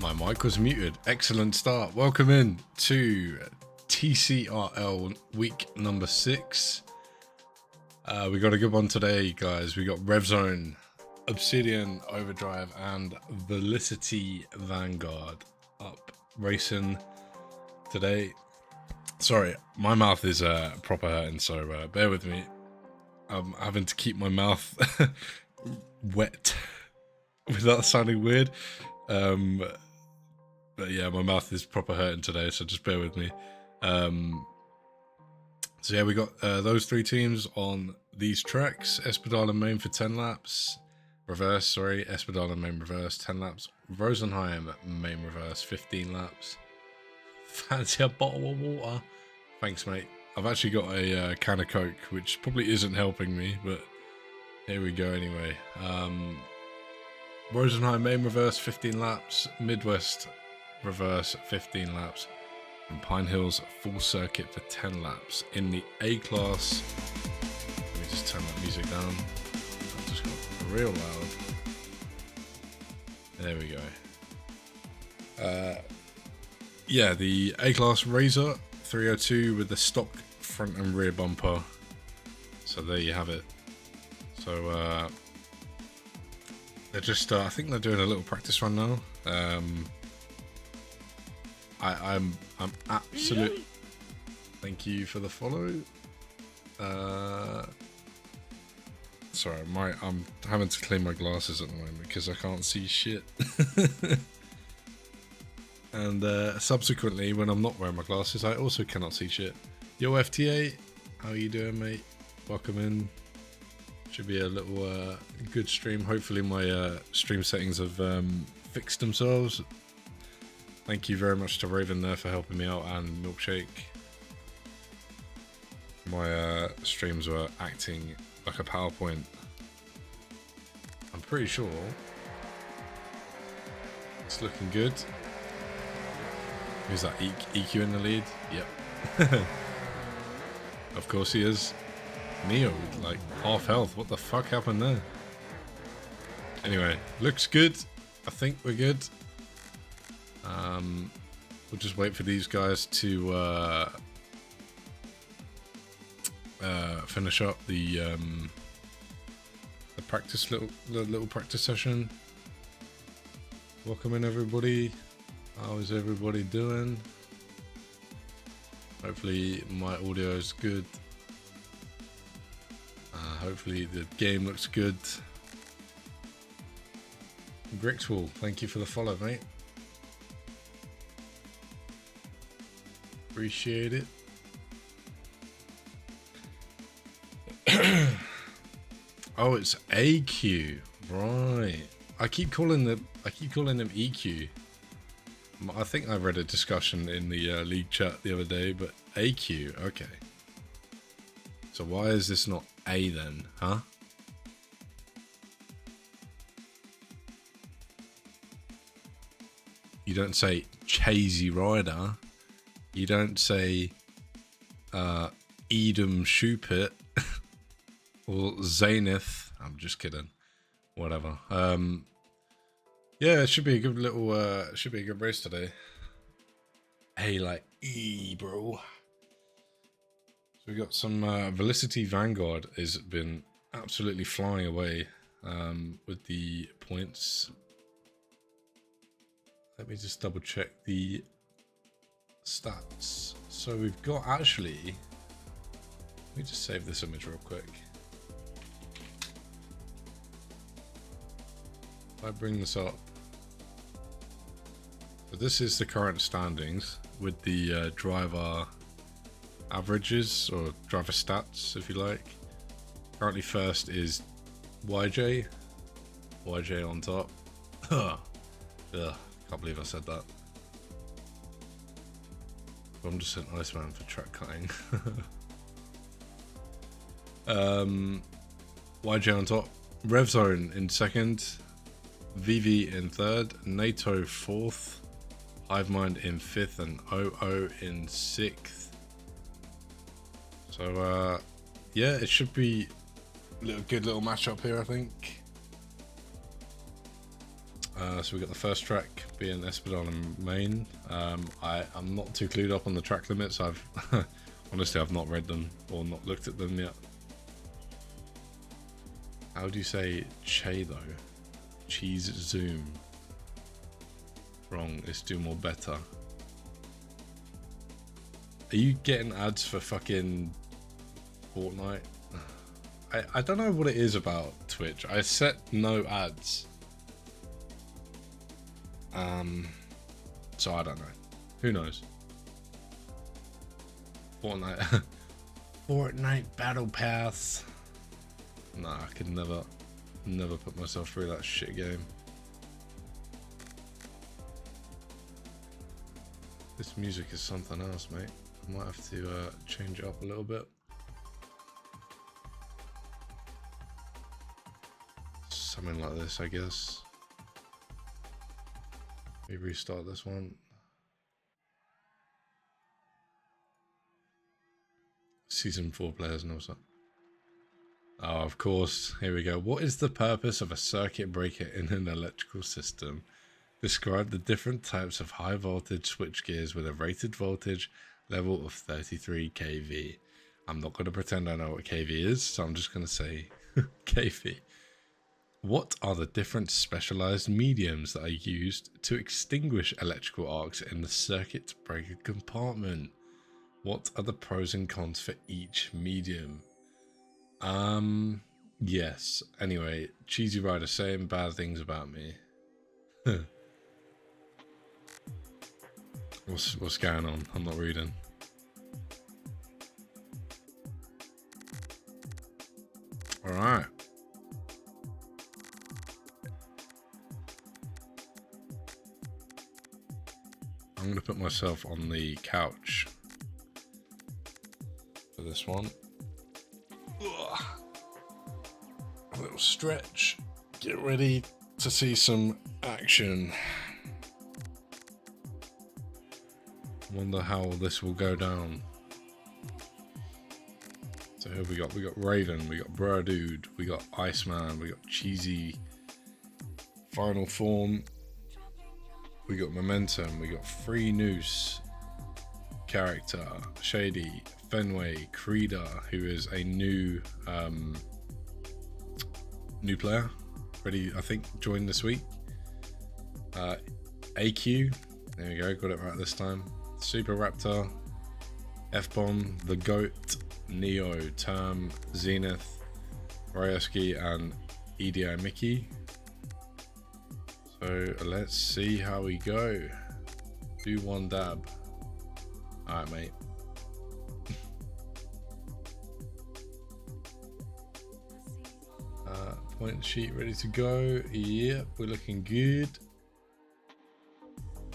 My mic was muted. Excellent start. Welcome in to TCRL week number 6. We got a good one today, guys. We got RvZn, Obsidian Overdrive, and Velocity Vanguard up racing today. Sorry, my mouth is proper hurting, so bear with me. I'm having to keep my mouth wet without sounding weird. But yeah, my mouth is proper hurting today, so just bear with me. So yeah, we got those 3 teams on these tracks. Espadal and Main for 10 laps. Espadal and Main reverse, 10 laps. Rosenheim, Main reverse, 15 laps. Fancy a bottle of water? Thanks, mate. I've actually got a can of Coke, which probably isn't helping me, but here we go anyway. Rosenheim Main reverse, 15 laps. Midwest reverse, 15 laps. And Pine Hills full circuit for 10 laps. In the A class, let me just turn that music down. That just got real loud. There we go. Yeah, the A class Razor 302 with the stock front and rear bumper. So there you have it. So they're just I think they're doing a little practice run now. I'm absolute. Thank you for the follow. Sorry, I'm having to clean my glasses at the moment because I can't see shit. And subsequently, when I'm not wearing my glasses, I also cannot see shit. Yo, FTA, how are you doing, mate? Welcome in. Should be a little good stream. Hopefully my stream settings have fixed themselves. Thank you very much to Raven there for helping me out, and Milkshake. My streams were acting like a PowerPoint. I'm pretty sure it's looking good. Who's that? EQ in the lead? Yep. Of course he is. Neo, like half health. What the fuck happened there? Anyway, looks good. I think we're good. We'll just wait for these guys to finish up the practice little practice session. Welcome in, everybody. How is everybody doing? Hopefully my audio is good. Hopefully the game looks good. Grixwall, thank you for the follow, mate. Appreciate it. Oh, it's AQ, right? I keep calling them EQ. I think I read a discussion in the league chat the other day, but AQ, okay. So why is this not A then, huh? You don't say Chasey Rider. You don't say Edom Shoopit or Zenith. I'm just kidding. Whatever. Yeah, it should be a good little should be a good race today. Hey, like E, bro. So we got some Velocity Vanguard has been absolutely flying away with the points. Let me just double check the stats. So we've got actually, let me just save this image real quick. If I bring this up, so this is the current standings with the driver averages or driver stats, if you like. Currently first is YJ on top. Ugh, can't believe I said that. I'm just an Iceman for track cutting. YJ on top, RvZn in second, VvV in third, NATO fourth, Hivemind in fifth, and OO in sixth. So yeah, it should be a good little matchup here, I think. So we got the first track being Espadon and Main. I'm not too clued up on the track limits. I've honestly I've not read them or not looked at them yet. How do you say che though? Cheese zoom. Wrong. Let's do more better. Are you getting ads for fucking Fortnite? I don't know what it is about Twitch. I set no ads. So I don't know. Who knows? Fortnite. Fortnite Battle Pass. Nah, I could never put myself through that shit game. This music is something else, mate. I might have to change it up a little bit. Something like this, I guess. Maybe restart this one. Season 4 players and also. Oh, of course. Here we go. What is the purpose of a circuit breaker in an electrical system? Describe the different types of high voltage switch gears with a rated voltage level of 33 kV. I'm not going to pretend I know what kV is, so I'm just going to say kV. What are the different specialized mediums that are used to extinguish electrical arcs in the circuit breaker compartment? What are the pros and cons for each medium? Yes. Anyway, Cheesy Rider saying bad things about me. What's going on? I'm not reading. All right. I'm going to put myself on the couch for this one. Ugh. A little stretch. Get ready to see some action. Wonder how this will go down. So here we got Raven, we got Bro Dude, we got Iceman, we got Cheesy, Final Form. We got Momentum, we got Free Noose, Character, Shady, Fenway, Creeder, who is a new player, ready, I think, joined this week. AQ, there we go, got it right this time. Super Raptor, F-Bomb, The Goat, Neo, Term, Zenith, Ryoski, and EDI Mickey. So let's see how we go. Do one dab. Alright, mate. Point sheet ready to go. Yep, we're looking good.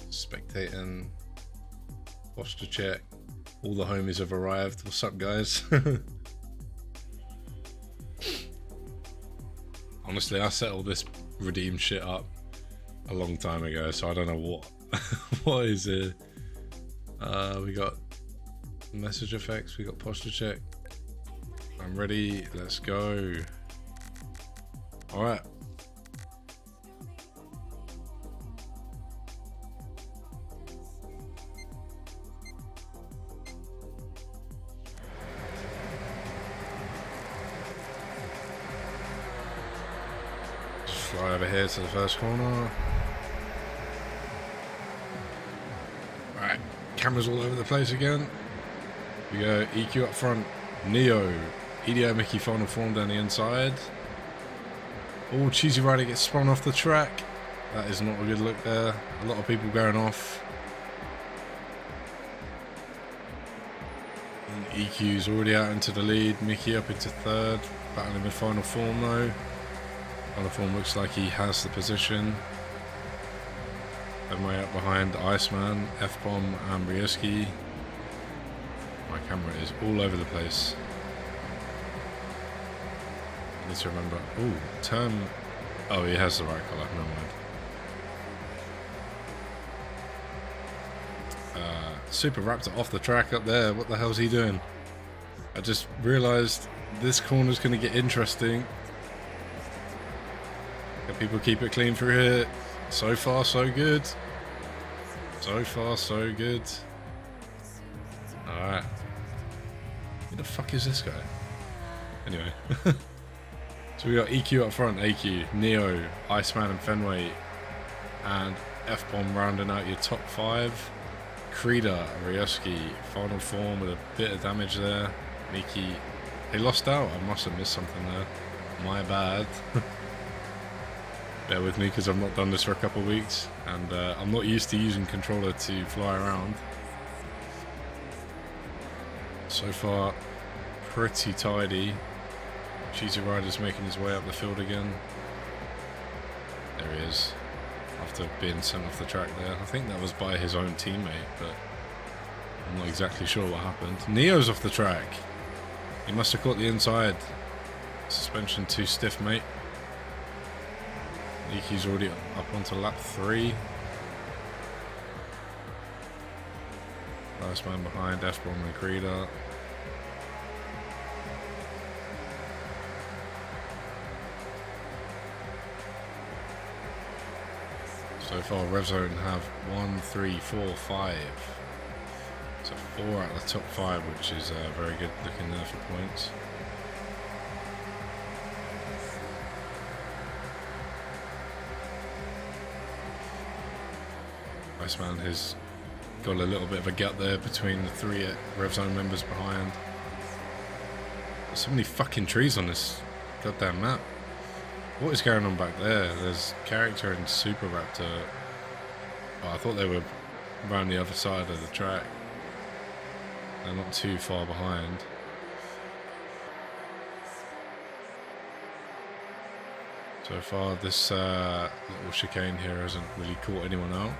Spectating. Posture check. All the homies have arrived. What's up, guys? Honestly, I set all this redeem shit up a long time ago, so I don't know what what is it. We got message effects, we got posture check. I'm ready, let's go. All right. Fly over here to the first corner. Alright, cameras all over the place again. We go EQ up front, Neo, EDI Mickey Final Form down the inside. Oh, Cheesy Rider gets spun off the track. That is not a good look there. A lot of people going off. And EQ's already out into the lead. Mickey up into third. Battling with Final Form though. Final Form looks like he has the position. And way up behind Iceman, F-Bomb, and Ryoski. My camera is all over the place. I need to remember. Oh, turn. Oh, he has the right colour. Never mind. Super Raptor off the track up there. What the hell's he doing? I just realised this corner's going to get interesting. Can people keep it clean through here? So far, so good. So far, so good. Alright. Who the fuck is this guy? Anyway. So we got EQ up front, AQ, Neo, Iceman and Fenway, and F-Bomb rounding out your top 5. Krida, Ryoski, final form with a bit of damage there. Miki, he lost out. I must have missed something there. My bad. Bear with me because I've not done this for a couple of weeks, and I'm not used to using controller to fly around. So far, pretty tidy. Cheesy Rider's making his way up the field again. There he is, after being sent off the track there. I think that was by his own teammate, but I'm not exactly sure what happened. Neo's off the track. He must have caught the inside. Suspension too stiff, mate. Niki's already up onto lap 3. Last man behind, F-Bomb and Krida. So far, RvZn have 1, 3, 4, 5. So 4 out of the top 5, which is very good looking there for points. Iceman has got a little bit of a gap there between the 3 RvZn members behind. There's so many fucking trees on this goddamn map. What is going on back there? There's Character and Super Raptor. Oh, I thought they were around the other side of the track. They're not too far behind. So far, this little chicane here hasn't really caught anyone out,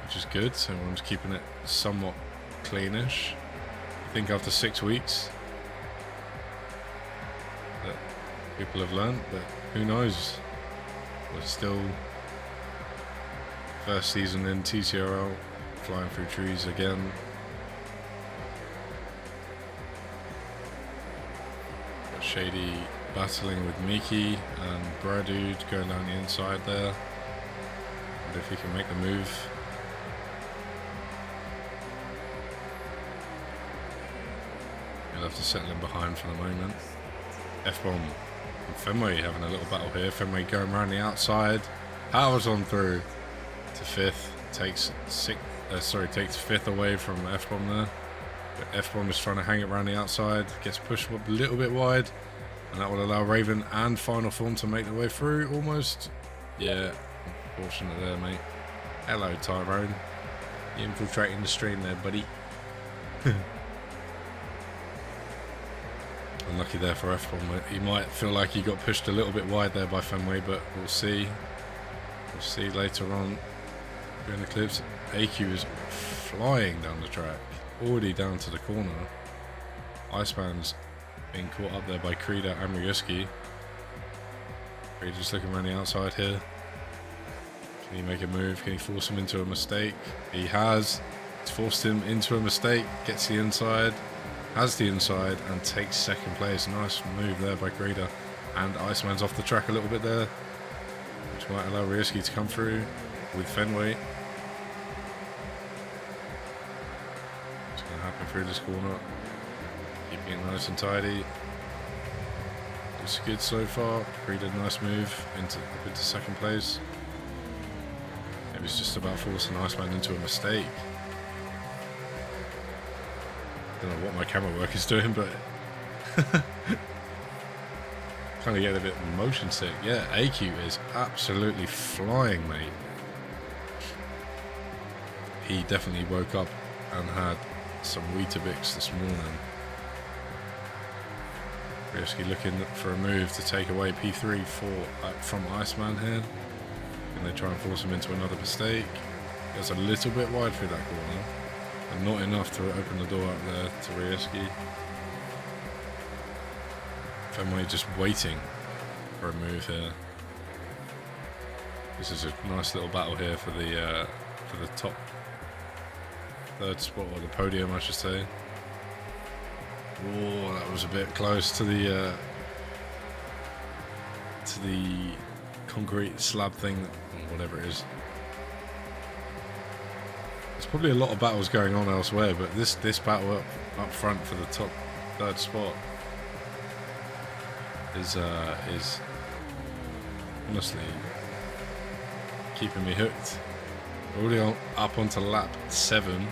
which is good. So everyone's keeping it somewhat cleanish. I think after 6 weeks that people have learned, but who knows? We're still first season in TCRL, flying through trees again. Got Shady battling with Miki and Bradude going down the inside there. Wonder if he can make the move. He'll have to settle in behind for the moment. F-Bomb and Fenway having a little battle here. Fenway going around the outside. Powers on through to 5th. Takes 5th away from F-Bomb there. But F-Bomb is trying to hang it around the outside. Gets pushed a little bit wide. And that will allow Raven and Final Form to make their way through almost. Yeah, unfortunate there, mate. Hello, Tyrone. You infiltrating the stream there, buddy. Unlucky there for F-Bomb. He might feel like he got pushed a little bit wide there by Fenway, but we'll see. We'll see later on during the clips. AQ is flying down the track, already down to the corner. Iceman's being caught up there by Krida and Ryoski. Krida's looking around the outside here. Can he make a move? Can he force him into a mistake? He has. It's forced him into a mistake. Gets the inside. Has the inside and takes 2nd place. Nice move there by Krida. And Iceman's off the track a little bit there, which might allow Ryoski to come through with Fenway. What's going to happen through this corner? Keeping it nice and tidy. Looks good so far. Krida, nice move up into 2nd place. Maybe it's just about forcing Iceman into a mistake. Don't know what my camera work is doing, but kind of getting a bit motion sick. Yeah, AQ is absolutely flying, mate. He definitely woke up and had some Weetabix this morning. Ryoski looking for a move to take away P3 from Iceman here. Can they try and force him into another mistake? Goes a little bit wide through that corner, and not enough to open the door out there to Ryoski. Fenway just waiting for a move here. This is a nice little battle here for the top 3rd spot, or the podium, I should say. Oh, that was a bit close to the concrete slab thing. whatever it is. There's probably a lot of battles going on elsewhere, but this battle up front for the top 3rd spot is honestly keeping me hooked. We're already up onto lap 7,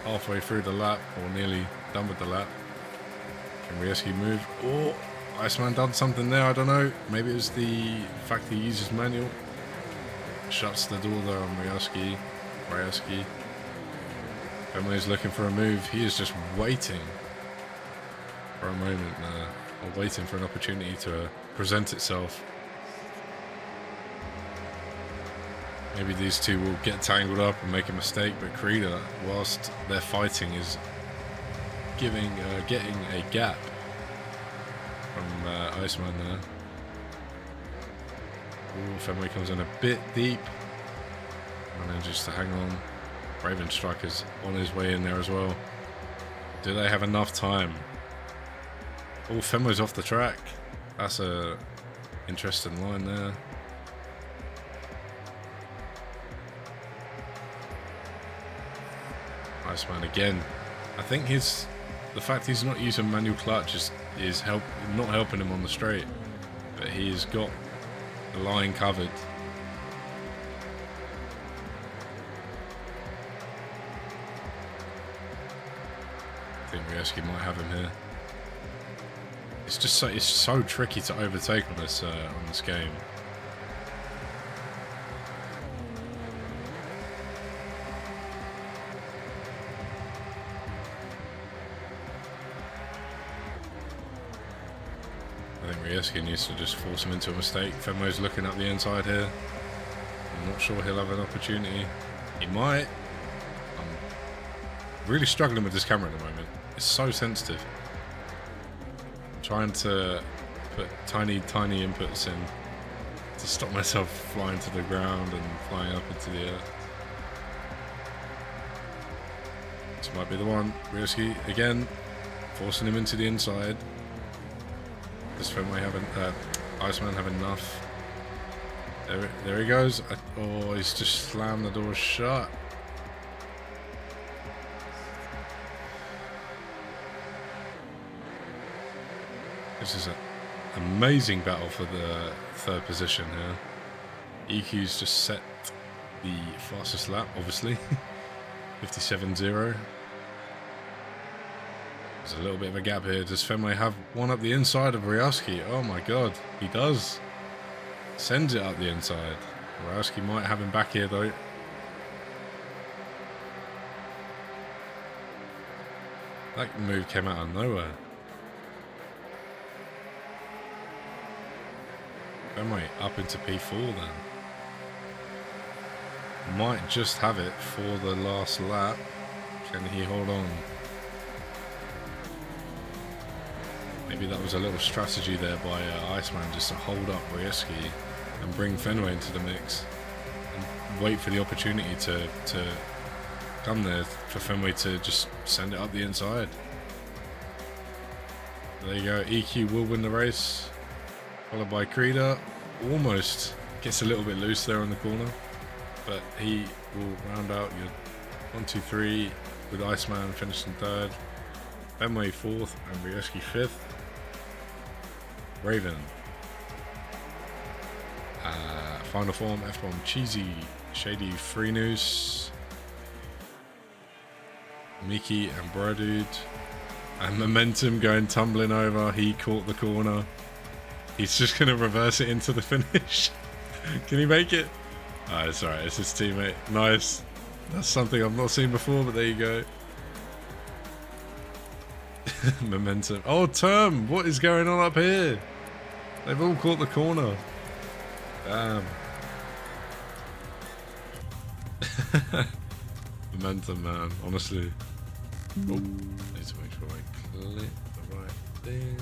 halfway through the lap, or nearly done with the lap. Can RvZn move? Oh, Iceman done something there, I don't know. Maybe it was the fact he uses manual. Shuts the door there on RvZn. Fenway's looking for a move. He is just waiting for a moment or waiting for an opportunity to present itself. Maybe these two will get tangled up and make a mistake, but Krida, whilst they're fighting, is getting a gap from Iceman there. Ooh, Fenway comes in a bit deep, manages to hang on. Raven Striker's on his way in there as well. Do they have enough time? Oh, Fenway's off the track. That's a interesting line there. Iceman again. I think the fact he's not using manual clutch is not helping him on the straight, but he's got the line covered. I think RvZn might have him here. It's just it's so tricky to overtake on this game. I think RvZn needs to just force him into a mistake. Fenway's looking up the inside here. I'm not sure he'll have an opportunity. He might. I'm really struggling with this camera at the moment. It's so sensitive. I'm trying to put tiny inputs in to stop myself flying to the ground and flying up into the air. This might be the one. RvZn again, forcing him into the inside. Does Fenway have Iceman have enough? There he goes. Oh, he's just slammed the door shut. This is an amazing battle for the 3rd position here. EQ's just set the fastest lap, obviously. 57.0. There's a little bit of a gap here. Does Fenway have one up the inside of RvZn? Oh my god, he does. Sends it up the inside. RvZn might have him back here though. That move came out of nowhere. Fenway up into P4 then. Might just have it for the last lap. Can he hold on? Maybe that was a little strategy there by Iceman, just to hold up RvZn and bring Fenway into the mix and wait for the opportunity to come there for Fenway to just send it up the inside. There you go. EQ will win the race, followed by Krida. Almost gets a little bit loose there on the corner, but he will round out your 1, 2, 3 with Iceman finishing 3rd, Fenway 4th, and RvZn 5th. Raven. Final form, F-bomb, cheesy, shady, free news. Mickey and Brodude. And Momentum going tumbling over. He caught the corner. He's just going to reverse it into the finish. Can he make it? Oh, it's alright. It's his teammate. Nice. That's something I've not seen before, but there you go. Momentum. Oh, Term. What is going on up here? They've all caught the corner. Damn. Momentum, man. Honestly. Oh, need to make sure I click the right thing.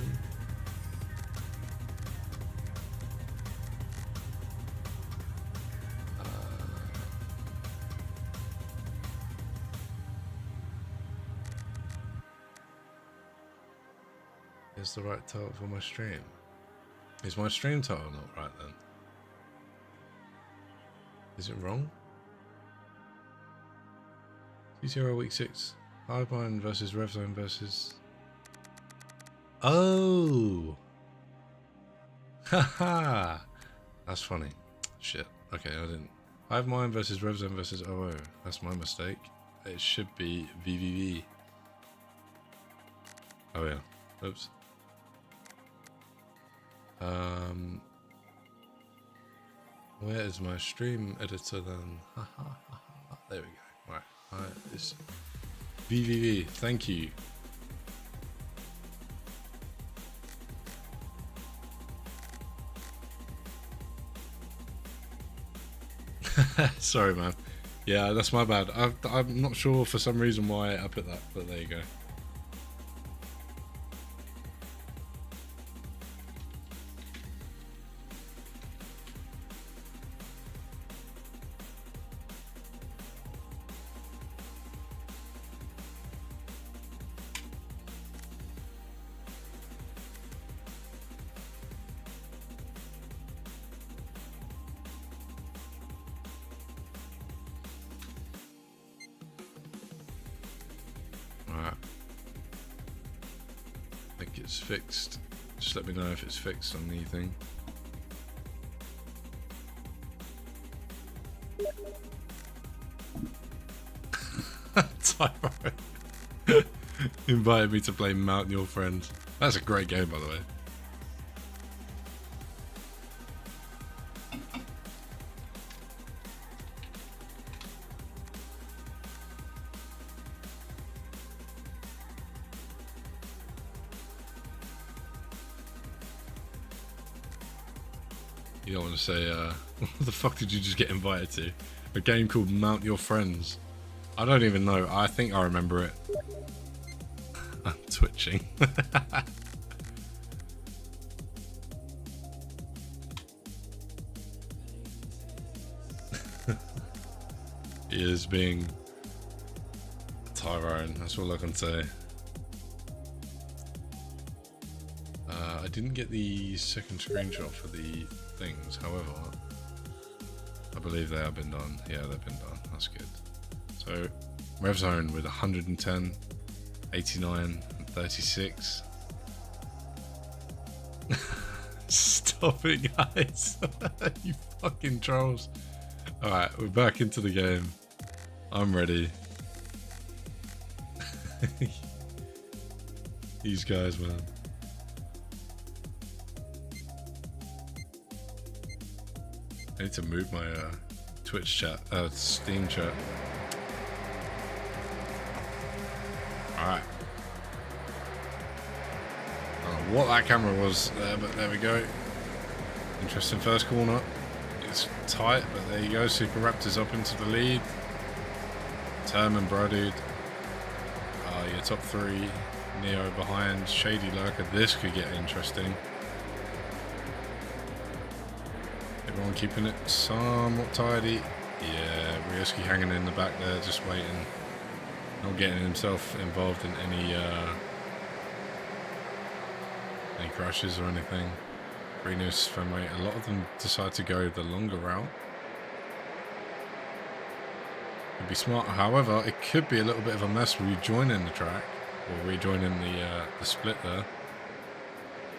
Is the right title for my stream? Is my stream title not right then? Is it wrong? TCRL week 6. Hardline versus RvZn versus... Oh! Haha! That's funny. Shit. Okay, I didn't. Hivemine versus RvZn versus OO. That's my mistake. It should be VvV. Oh yeah. Oops. Where is my stream editor then? There we go. Right. It's VvV. Thank you. Sorry, man. Yeah, that's my bad. I'm not sure for some reason why I put that, but there you go. It's fixed. Just let me know if it's fixed on anything. Tyro invited me to play Mount Your Friends. That's a great game, by the way. You don't want to say, what the fuck did you just get invited to? A game called Mount Your Friends. I don't even know. I think I remember it. I'm twitching. He is being Tyrone, that's all I can say. I didn't get the second screenshot for the things, however, I believe they have been done. Yeah, they've been done. That's good. So, RvZn with 110, 89, and 36. Stop it, guys. You fucking trolls. Alright, we're back into the game. I'm ready. These guys, man. I need to move my Twitch chat, Steam chat. Alright. I don't know what that camera was there, but there we go. Interesting first corner. It's tight, but there you go. Super Raptors up into the lead. Term and Brodude. Your top three. Neo behind. Shady Lurker. This could get interesting. Everyone keeping it somewhat tidy. Yeah, Ryoski hanging in the back there, just waiting. Not getting himself involved in any crashes or anything. Renus, Fenway, a lot of them decide to go the longer route. Could be smart. However, it could be a little bit of a mess rejoining the track, or rejoining the split there.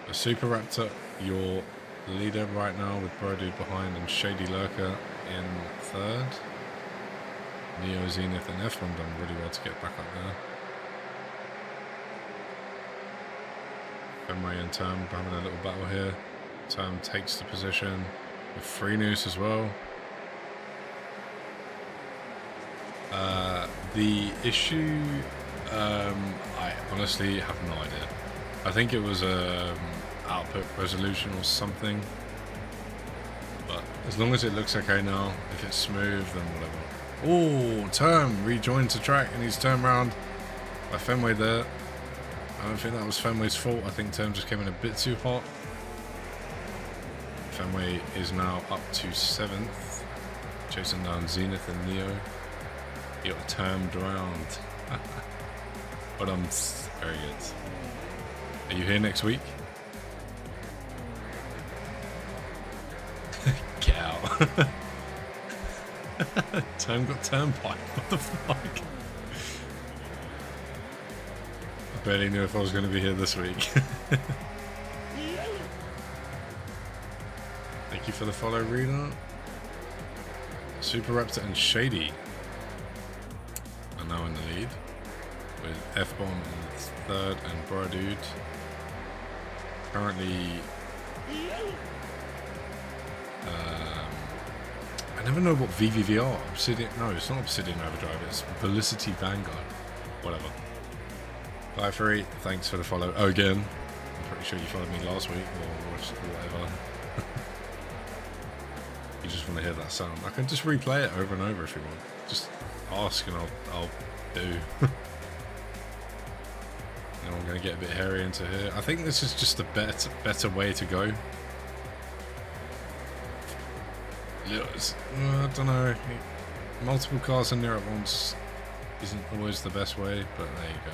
The Super Raptor, your leader right now with Brodude behind and Shady Lurker in third. Neo, Zenith and F1 done really well to get back up there. Fenway and Term having a little battle here. Term takes the position with Free Noose as well. The issue, I honestly have no idea. I think it was output resolution or something, but as long as it looks okay now, if it's smooth, then whatever. Oh, Term rejoins the track and he's turned around by Fenway there. I don't think that was Fenway's fault. I think Term just came in a bit too hot. Fenway is now up to 7th, chasing down Zenith and Neo. He got termed around. But I'm very good. Are you here next week? Get out. Turn got turnpike. What the fuck? I barely knew if I was going to be here this week. Thank you for the follow, Rena. Super Raptor and Shady are now in the lead, with F-Bomb in third and Bro-Dude currently. I never know what VvV are. Obsidian? No, it's not Obsidian Overdrive. It's Velocity Vanguard. Whatever. Bye, Free. Thanks for the follow. Oh, again. I'm pretty sure you followed me last week or whatever. You just want to hear that sound. I can just replay it over and over if you want. Just ask and I'll do. Now I'm going to get a bit hairy into here. I think this is just a better way to go. I don't know. Multiple cars in there at once isn't always the best way, but there you go.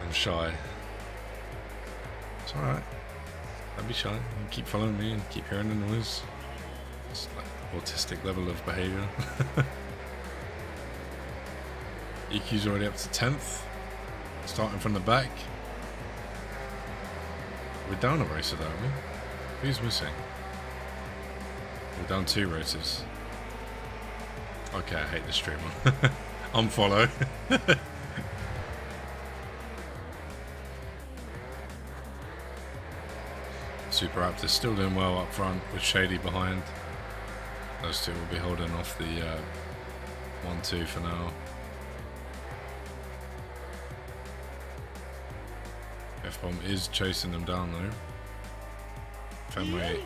I'm shy. It's alright. Don't be shy. You keep following me and keep hearing the noise. It's like autistic level of behaviour. EQ's already up to 10th. Starting from the back. We're down a racer though, aren't we? Who's missing? We're down 2 races. Okay, I hate the streamer. Unfollow. Super Raptor's still doing well up front with Shady behind. Those two will be holding off the 1-2 for now. F-Bomb is chasing them down though. Fenway.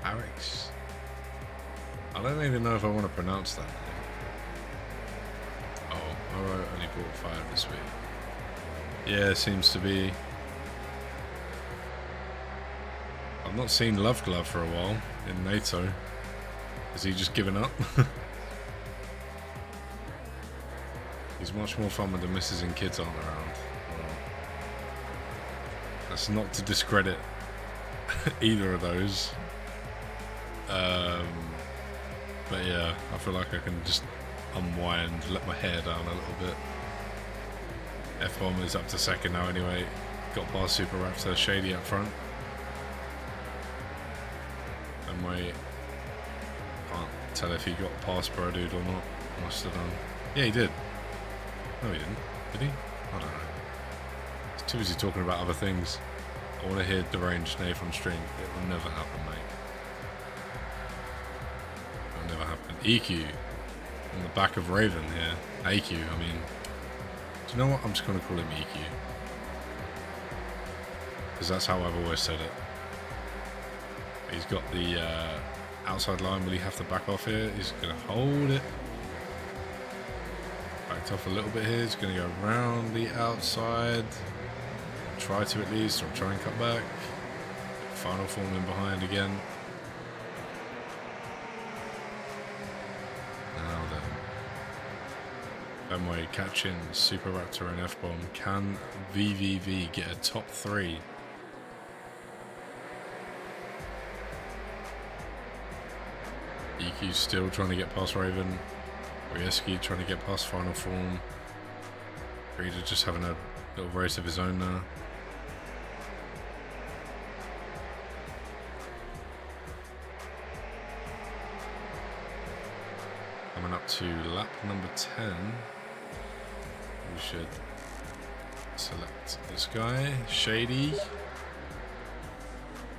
Arix. I don't even know if I want to pronounce that. Oh, Oro only bought 5 this week. Yeah, seems to be. I've not seen Love Glove for a while in NATO. Has he just given up? He's much more fun when the missus and kids aren't around. Well, that's not to discredit either of those. But yeah, I feel like I can just unwind, let my hair down a little bit. F-Bomb is up to 2nd now anyway. Got past Super Raptor, Shady up front. And wait, can't tell if he got past Bro-Dude or not. Must have done. Yeah, he did. No, he didn't. Did he? I don't know. He's too busy talking about other things. I want to hear Deranged Nathan on stream. It will never happen, mate. It will never happen. EQ on the back of Raven here. AQ, I mean. Do you know what? I'm just going to call him EQ. Because that's how I've always said it. He's got the outside line. Will he have to back off here? He's going to hold it. Backed off a little bit here. He's going to go around the outside. Try to at least, or try and cut back. Final form in behind again. Now then. Fenway catching Super Raptor and F-Bomb. Can VvV get a top 3? EQ's still trying to get past Raven. Rieski trying to get past final form. Reader just having a little race of his own now. Coming up to lap number 10. We should select this guy, Shady.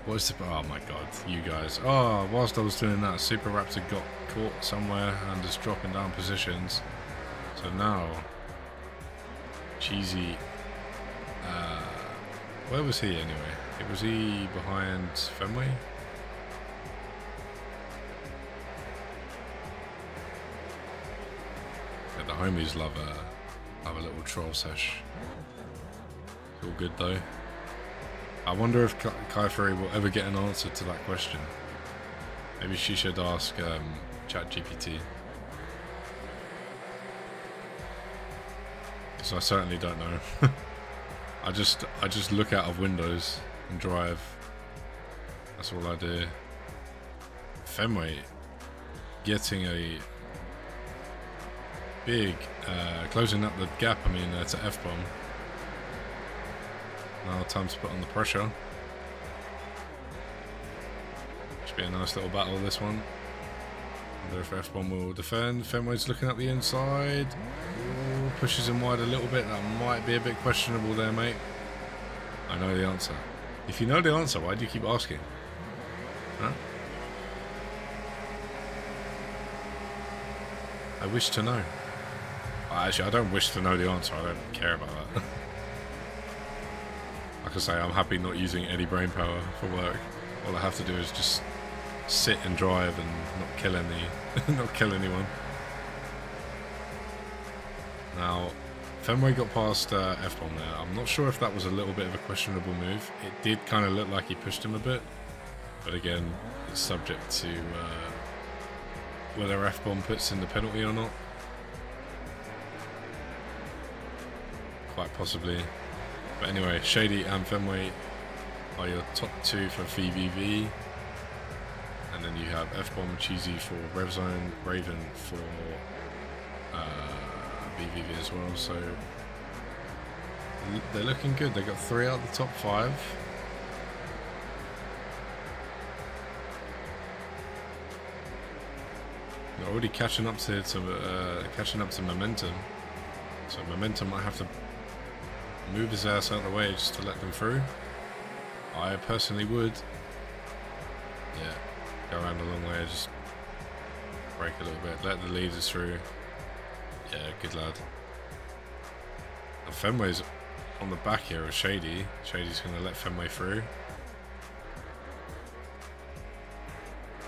What's the... Oh my god, you guys. Oh, whilst I was doing that, Super Raptor got caught somewhere and is dropping down positions. So now, Cheesy... where was he anyway? Was he behind Fenway? Yeah, the homies love a little troll sesh. It's all good though. I wonder if Kai Fury will ever get an answer to that question. Maybe she should ask ChatGPT. Because I certainly don't know. I just look out of windows and drive. That's all I do. Fenway getting a big, closing up the gap, I mean, to F-bomb. Now time to put on the pressure. Should be a nice little battle, this one. Wonder if F-bomb will defend. Fenway's looking up the inside. Ooh, pushes him wide a little bit. That might be a bit questionable there, mate. I know the answer. If you know the answer, why do you keep asking? Huh? I wish to know. Actually, I don't wish to know the answer. I don't care about that. Like I say, I'm happy not using any brain power for work. All I have to do is just sit and drive and not kill not kill anyone. Now, Fenway got past F-bomb there. I'm not sure if that was a little bit of a questionable move. It did kind of look like he pushed him a bit, but again, it's subject to whether F-bomb puts in the penalty or not. Quite possibly. But anyway, Shady and Fenway are your top two for VvV. And then you have F-bomb and Cheesy for RvZn, Raven for VvV as well. So they're looking good. They got 3 out of the top 5. They're already catching up to momentum. So momentum might have to move his ass out of the way just to let them through. I personally would. Yeah, go around a long way, just break a little bit, let the leaders through. Yeah, good lad. And Fenway's on the back here of Shady. Shady's going to let Fenway through.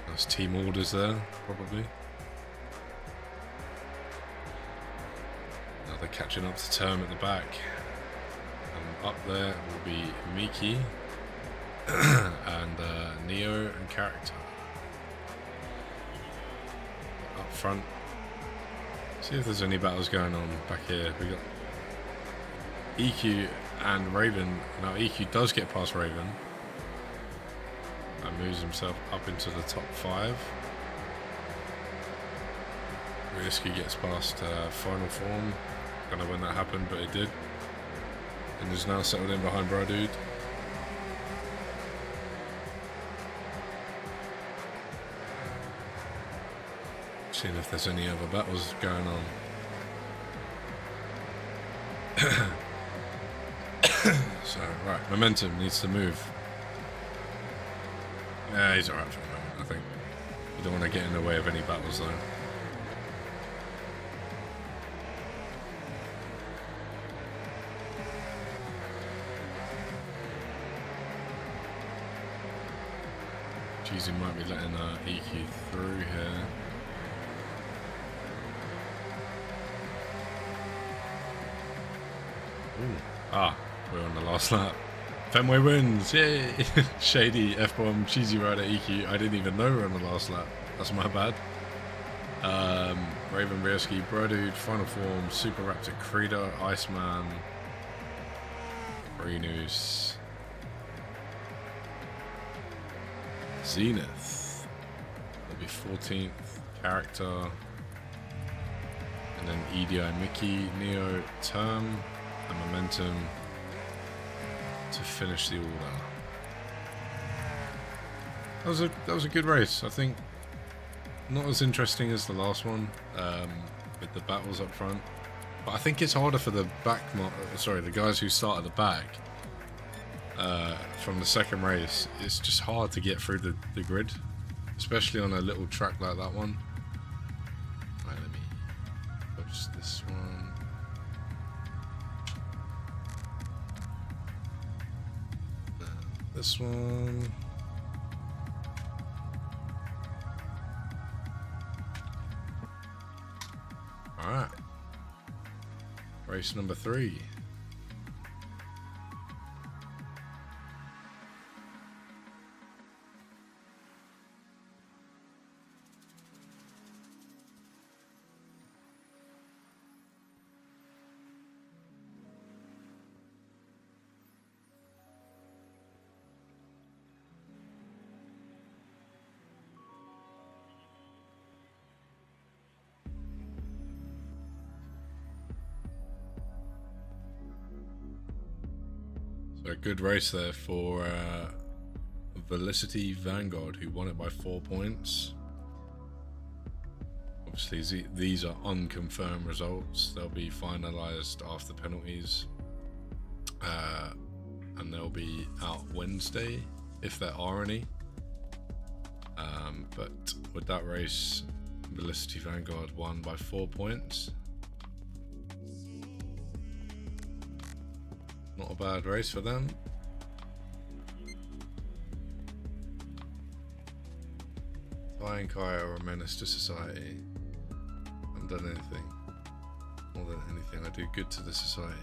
Nice team orders there, probably. Now they're catching up to Term at the back. And up there will be Miki and Neo and Character. Up front. See if there's any battles going on back here. We got EQ and Raven. Now EQ does get past Raven and moves himself up into the top 5. Risky gets past final form. Don't know when that happened, but it did. And is now settled in behind Bro Dude. Seeing if there's any other battles going on. So, right, momentum needs to move. Yeah, he's alright for the moment, I think. You don't want to get in the way of any battles, though. Cheesy might be letting EQ through here. Ooh. Ah, we're on the last lap. Fenway wins! Yay! Shady, F-bomb, Cheesy Rider, EQ. I didn't even know we're on the last lap. That's my bad. Raven, Rioski, Brodude, Final Form, Super Raptor, Creeder, Iceman, Renus, Zenith. Will be 14th. Character. And then EDI, Mickey, Neo, Term, and Momentum to finish the order. That was a good race. I think not as interesting as the last one with the battles up front, but I think it's harder for the the guys who start at the back from the second race. It's just hard to get through the grid, especially on a little track like that one. Right, let me push this one. This one. Alright. Race number 3. A good race there for Velicity Vanguard, who won it by 4 points. Obviously, these are unconfirmed results. They'll be finalised after penalties, and they'll be out Wednesday if there are any. But with that race, Velicity Vanguard won by 4 points. Not a bad race for them. Ty and Kai are a menace to society. I haven't done anything. More than anything, I do good to the society.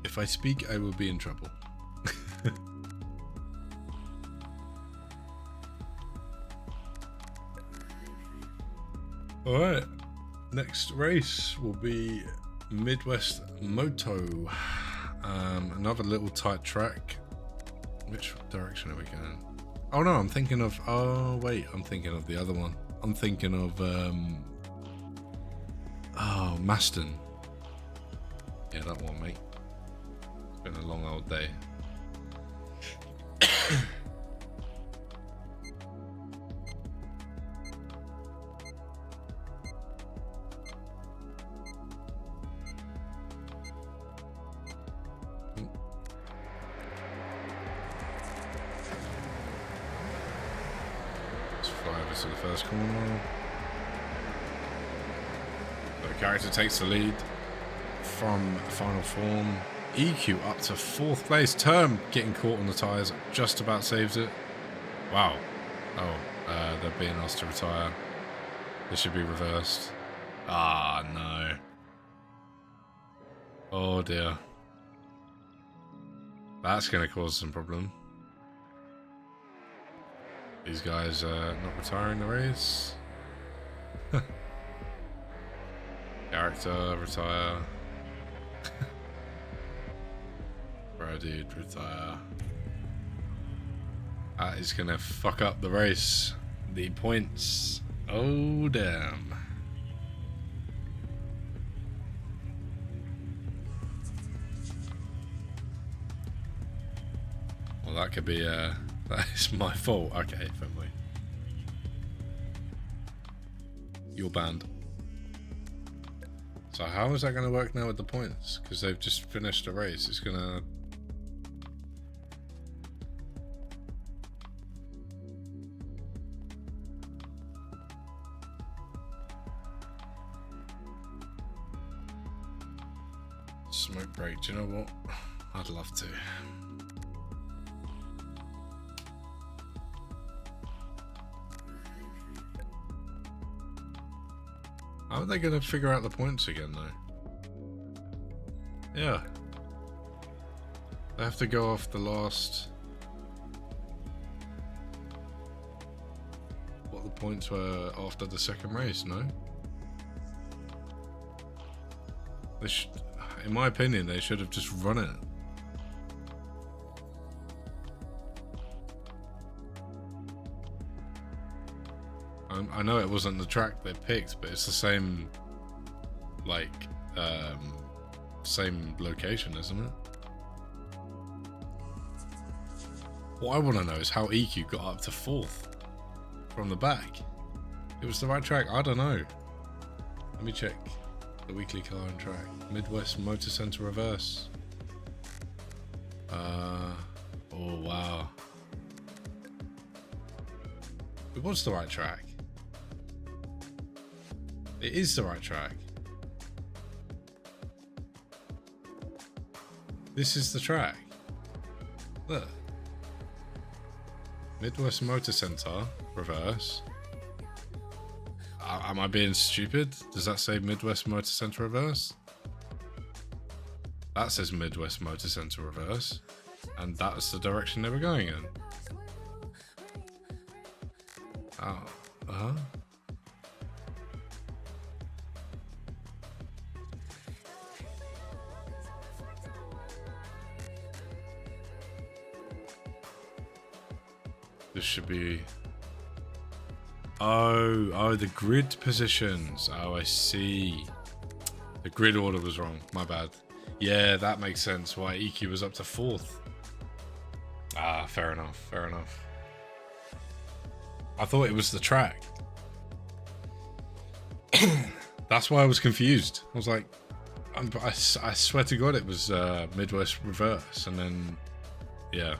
If I speak, I will be in trouble. Alright, next race will be Midwest Moto. Another little tight track. Which direction are we going? Oh no, I'm thinking of, oh wait, I'm thinking of the other one. I'm thinking of, oh, Maston. Yeah, that one, mate. It's been a long old day. To the first corner. The character takes the lead from final form. EQ up to 4th place. Term getting caught on the tyres, just about saves it. Wow. Oh, they're being asked to retire. This should be reversed. Ah, no. Oh dear. That's going to cause some problem. These guys not retiring the race. Character, retire. Bro, dude, retire. That is gonna fuck up the race. The points. Oh, damn. Well, that could be that is my fault. Okay, family. You're banned. So how is that going to work now with the points? Because they've just finished a race. It's going to... Smoke break. Do you know what? I'd love to. How are they going to figure out the points again, though? Yeah. They have to go off the last... what the points were after the second race, no? They should, in my opinion, they should have just run it. I know it wasn't the track they picked, but it's the same, like, same location, isn't it? What I want to know is how EQ got up to 4th from the back. It was the right track. I don't know. Let me check the weekly car and track. Midwest Motor Center reverse. Oh wow. It was the right track. It is the right track. This is the track. Look. Midwest Motor Center, reverse. Am I being stupid? Does that say Midwest Motor Center reverse? That says Midwest Motor Center reverse. And that's the direction they were going in. Oh. Uh-huh. This should be... Oh, the grid positions. Oh, I see. The grid order was wrong. My bad. Yeah, that makes sense why EQ was up to 4th. Ah, fair enough, fair enough. I thought it was the track. That's why I was confused. I was like, I swear to God it was Midwest reverse, and then, yeah.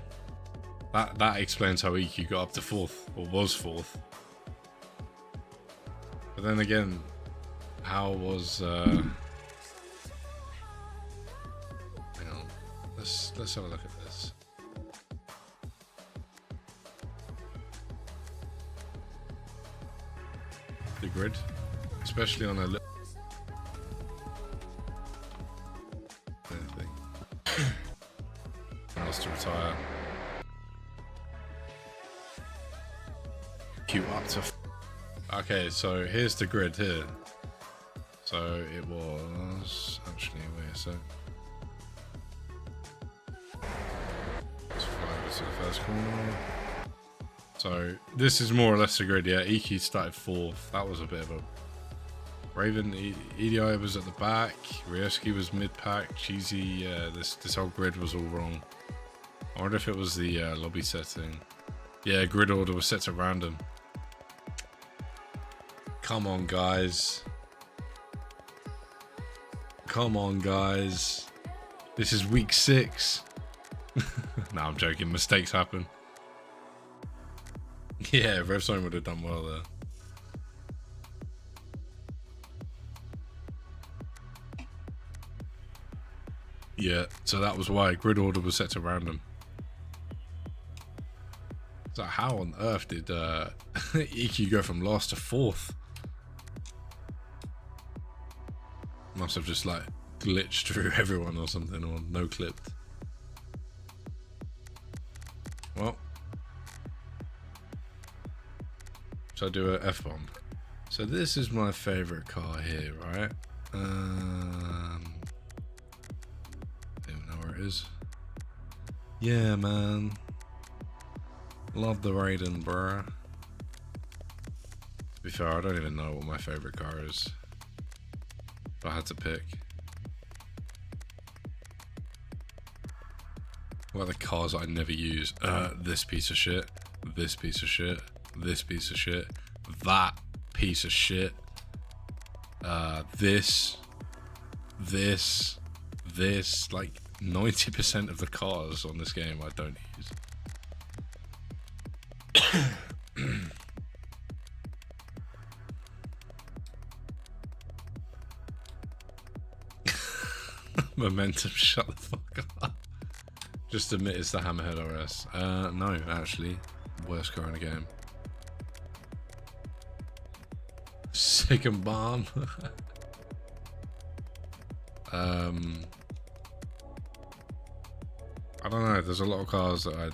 That explains how EQ got up to 4th, or was 4th. But then again, how was... hang on. Let's have a look at this. The grid, especially on a little thing. Wants to retire. Q up to. Okay, so here's the grid here. So it was actually wait a sec. Let's fly over to the first corner. So this is more or less the grid, yeah. EQ started 4th. That was a bit of a Raven. EDI was at the back. Ryoski was mid-pack. Cheesy. Yeah, this whole grid was all wrong. I wonder if it was the lobby setting. Yeah, grid order was set to random. Come on, guys. Come on, guys. This is week 6. No, I'm joking. Mistakes happen. Yeah, RvZn would have done well there. Yeah, so that was why grid order was set to random. So how on earth did EQ go from last to 4th? Must have just like glitched through everyone or something, or no clipped. Well. So I do a F-bomb. So this is my favorite car here, right? I don't know where it is. Yeah, man. Love the Raiden, bruh. To be fair, I don't even know what my favorite car is. If I had to pick. What are the cars I never use? This piece of shit. This piece of shit. This piece of shit, that piece of shit, this, like 90% of the cars on this game I don't use. Momentum, shut the fuck up. Just admit it's the Hammerhead RS. No, actually, worst car in the game. Second bomb. I don't know, there's a lot of cars that I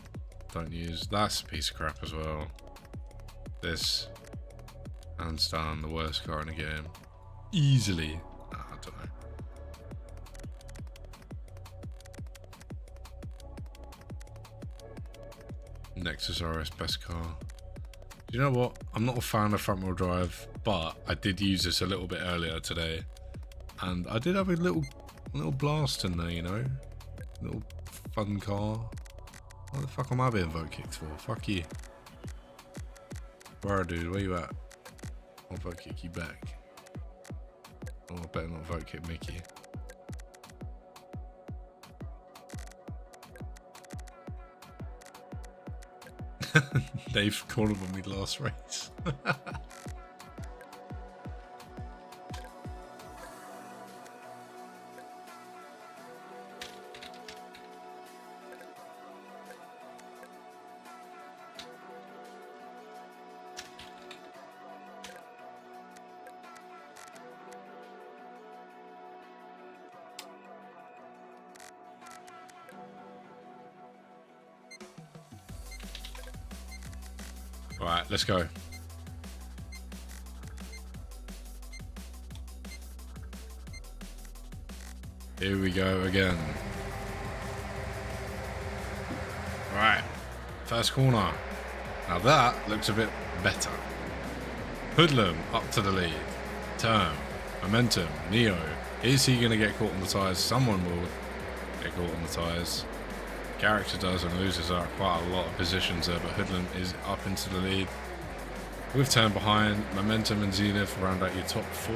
don't use. That's a piece of crap as well. This, hands down, the worst car in the game. Easily. I don't know. Nexus RS best car. You know what? I'm not a fan of front wheel drive, but I did use this a little bit earlier today, and I did have a little blast in there, you know, little fun car. What the fuck am I being vote kicked for? Fuck you, bro, dude. Where you at? I'll vote kick you back. Oh, I better not vote kick Mickey. Dave called on me last race. Right, let's go. Here we go again. Right, first corner. Now that looks a bit better. Hoodlum up to the lead. Turn. Momentum, Neo. Is he going to get caught on the tyres? Someone will get caught on the tyres. Character does and loses out quite a lot of positions there, but Hoodlum is up into the lead. With turn behind, Momentum and Zenith round out your top 4.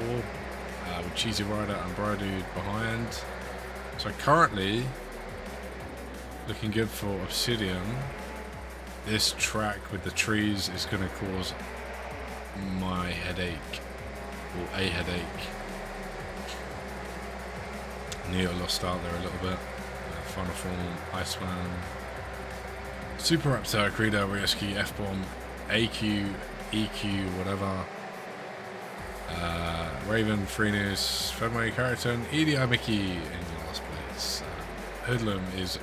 With Cheesy Rider and Brydude behind. So currently, looking good for Obsidian. This track with the trees is going to cause my headache, or a headache. Neo lost out there a little bit. Final form, Iceman, Super Raptor, Credo, Rescue, F-Bomb, AQ, EQ, whatever. Raven, Freenus, Fenway, Character, and EDI Mickey in last place. Hoodlum is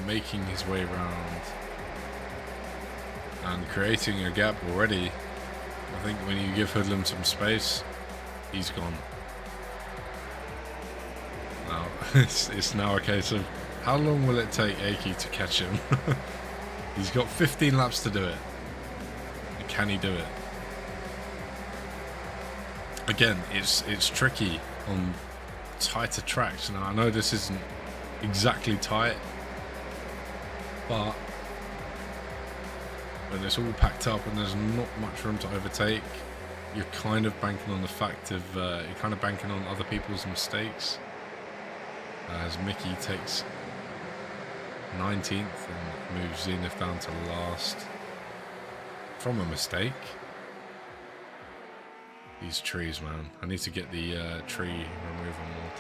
making his way round and creating a gap already. I think when you give Hoodlum some space, he's gone. Now, it's now a case of how long will it take Aki to catch him? He's got 15 laps to do it. Can he do it? Again, it's tricky on tighter tracks. Now, I know this isn't exactly tight, but when it's all packed up and there's not much room to overtake, you're kind of banking on the fact of you're kind of banking on other people's mistakes. As Mickey takes 19th and moves Zenith down to last from a mistake. These trees, man. I need to get the tree removal mod.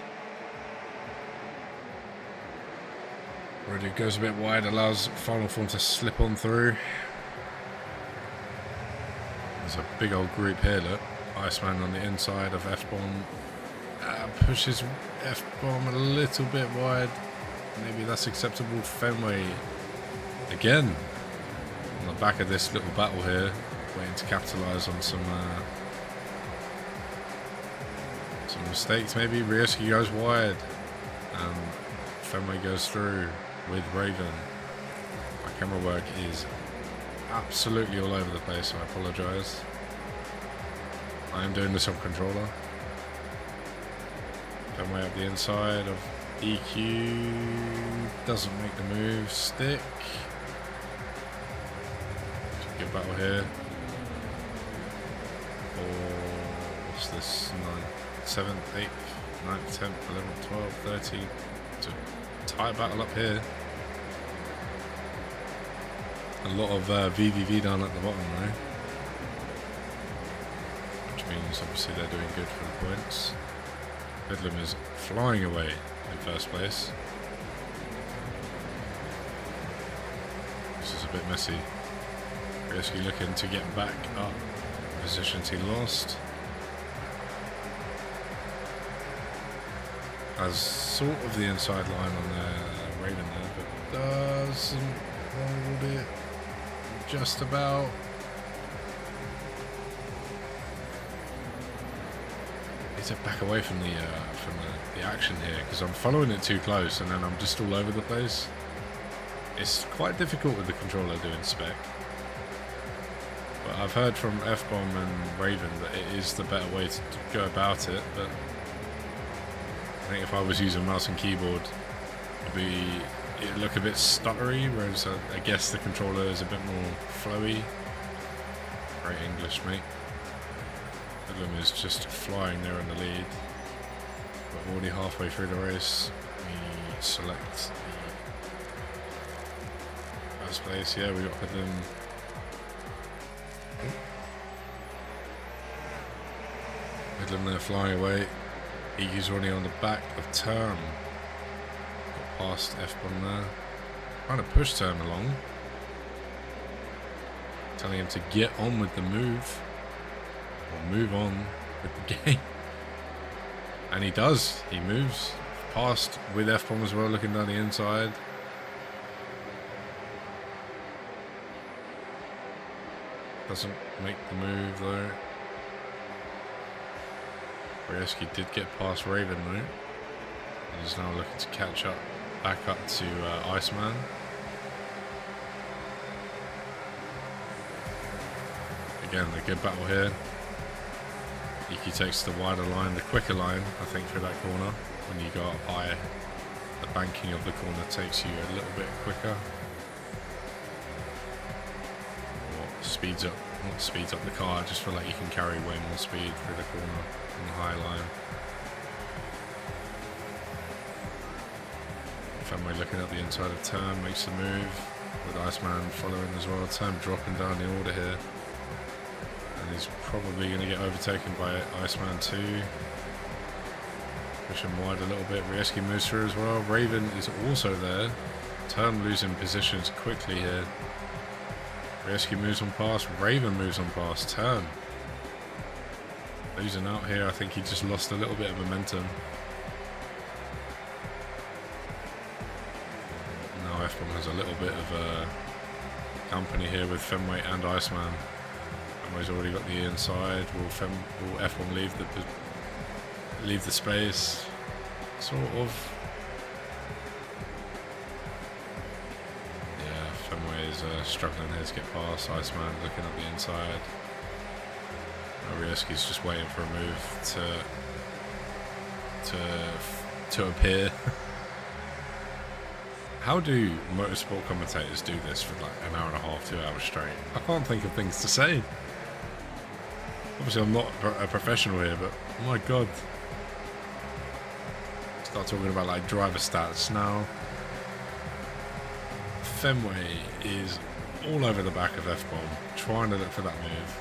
Already goes a bit wide, allows final form to slip on through. There's a big old group here, look. Iceman on the inside of F-Bomb. Pushes F-Bomb a little bit wide. Maybe that's acceptable. Fenway again on the back of this little battle here, waiting to capitalise on some mistakes. Maybe Ryosuke goes wide and Fenway goes through with Raven. My camera work is absolutely all over the place, so I apologise. I am doing this on controller. Fenway up the inside of EQ, doesn't make the move, stick. Good battle here. Or what's this? 9th, 7th, 8th, 9th, 10th, 11th, 12th, 13th. It's a tight battle up here. A lot of VvV down at the bottom though. Which means obviously they're doing good for the points. Hoodlum is flying away in first place. This is a bit messy. Basically looking to get back up positions he lost. Has sort of the inside line on Raven there, but doesn't hold it just about. Need to back away from the action here because I'm following it too close and then I'm just all over the place. It's quite difficult with the controller doing spec. But I've heard from F-Bomb and Raven that it is the better way to go about it, but I think if I was using mouse and keyboard, it'd look a bit stuttery, whereas I guess the controller is a bit more flowy. Great English, mate. Hoodlum is just flying there in the lead. We're already halfway through the race. We select the first place. Yeah, we got Hoodlum. Hoodlum there flying away. EQ's already on the back of Term. Got past F-Bomb there. Trying to push Term along. Telling him to get on with the move. Or move on with the game. And he does. He moves past with F-Bomb as well, looking down the inside. Doesn't make the move though. Ryosuke did get past Raven though. And is now looking to catch up, back up to Iceman. Again, a good battle here. EQ takes the wider line, the quicker line, I think, through that corner. When you go up high, the banking of the corner takes you a little bit quicker. Or speeds up, not speeds up the car, I just feel like you can carry way more speed through the corner on the high line. Fenway looking at the inside of turn, makes the move, with Iceman following as well. Turn dropping down the order here. And he's probably going to get overtaken by Iceman too. Push him wide a little bit. Rieski moves through as well. Raven is also there. Turn losing positions quickly here. Rieski moves on past. Raven moves on past. Turn losing out here. I think he just lost a little bit of momentum. Now F1 has a little bit of company here with Fenway and Iceman. Fenway's already got the inside. Will F1 leave the space? Sort of. Yeah, Fenway is struggling here to get past. Iceman looking at the inside. Rieski's just waiting for a move to appear. How do motorsport commentators do this for like an hour and a half, 2 hours straight? I can't think of things to say. Obviously I'm not a professional here, but oh my god. Start talking about like driver stats now. Fenway is all over the back of F-Bomb, trying to look for that move.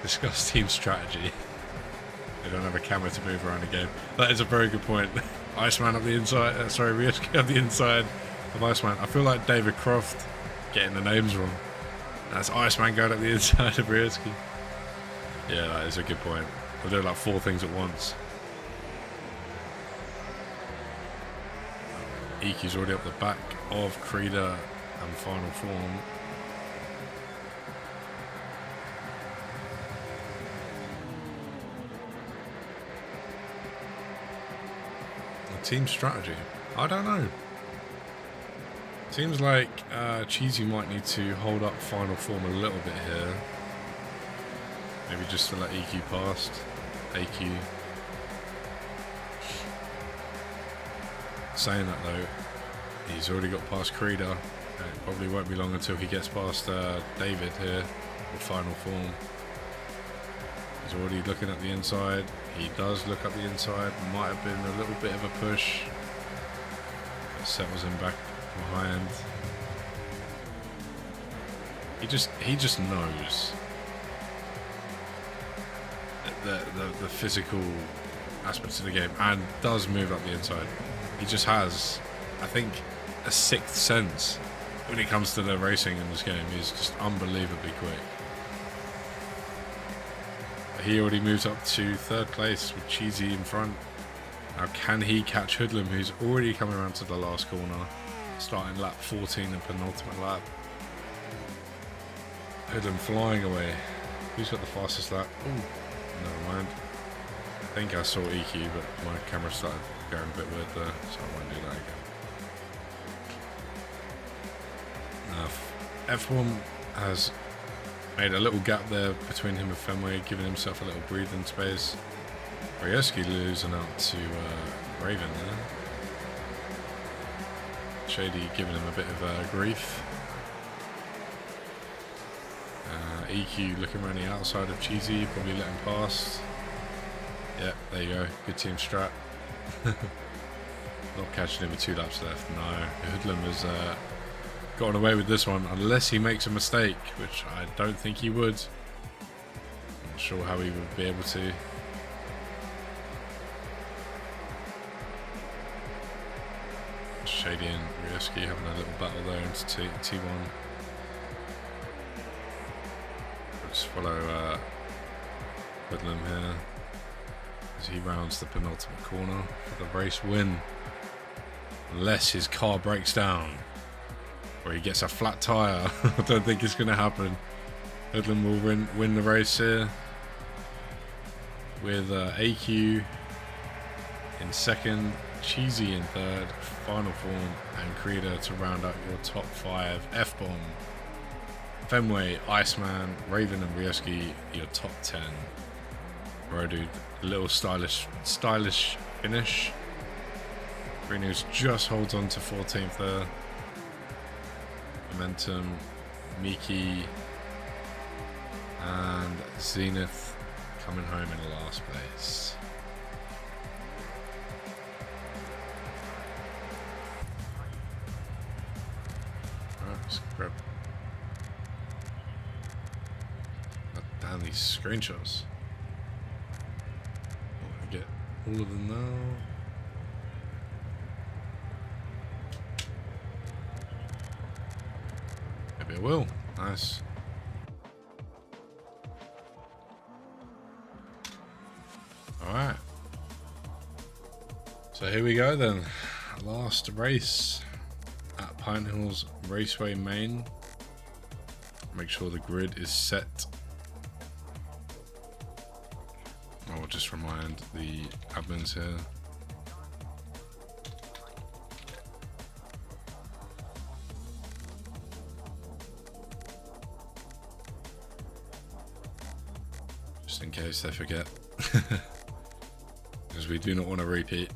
Discuss team strategy. They don't have a camera to move around the game. That is a very good point. Iceman up the inside, Rieski up the inside of Iceman. I feel like David Croft getting the names wrong. That's Iceman going up the inside of Rieski. Yeah, that is a good point. They're doing like 4 things at once. EQ's already up the back of Creeder and Final Form. Team strategy? I don't know. Seems like Cheesy might need to hold up Final Form a little bit here. Maybe just to let EQ past. AQ. Saying that though, he's already got past Creeder. It probably won't be long until he gets past David here with Final Form. He's already looking at the inside. He does look at the inside. Might have been a little bit of a push. But settles him back behind. He just knows the physical aspects of the game and does move up the inside. He just has, I think, a 6th sense when it comes to the racing in this game. He's just unbelievably quick. He already moves up to 3rd place with Cheesy in front. Now can he catch Hoodlum, who's already coming around to the last corner, starting lap 14 and penultimate lap. Hoodlum flying away. Who's got the fastest lap? Oh, never mind. I think I saw EQ, but my camera started going a bit weird there, so I won't do that again. F1 has made a little gap there between him and Fenway, giving himself a little breathing space. Rieski losing out to Raven there. Shady giving him a bit of grief. EQ looking around the outside of Cheesy, probably let him pass. Yeah, there you go. Good team strat. Not catching him with 2 laps left. No, Hoodlum has gotten away with this one, unless he makes a mistake, which I don't think he would. Not sure how he would be able to. Shady and Rieski having a little battle there into T1. Just follow Hoodlum here as he rounds the penultimate corner for the race win. Unless his car breaks down or he gets a flat tyre. I don't think it's going to happen. Hoodlum will win the race here with AQ in 2nd, Cheesy in 3rd, Final Form and Creeder to round out your top 5. F-Bomb, Fenway, Iceman, Raven and Rieski, your top 10. Bro, dude, a little stylish finish. Green News just holds on to 14th there. Momentum, Miki, and Zenith coming home in last place. Alright, let's grab. Damn, these screenshots. I get all of them now. Maybe I will. Nice. Alright. So here we go then. Last race at Pine Hills Raceway Main. Make sure the grid is set. I'll just remind the admins here. Just in case they forget. Because we do not want to repeat.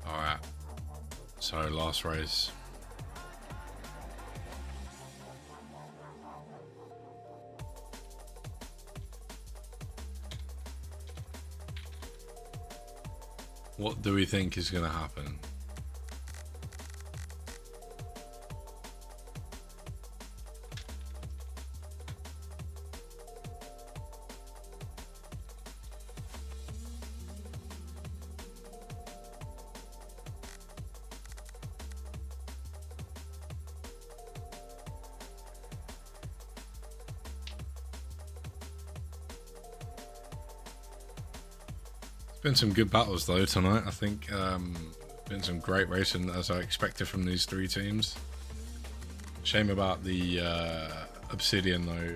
Alright, so last race. What do we think is going to happen? Been some good battles though tonight. I think been some great racing as I expected from these three teams. Shame about the Obsidian though,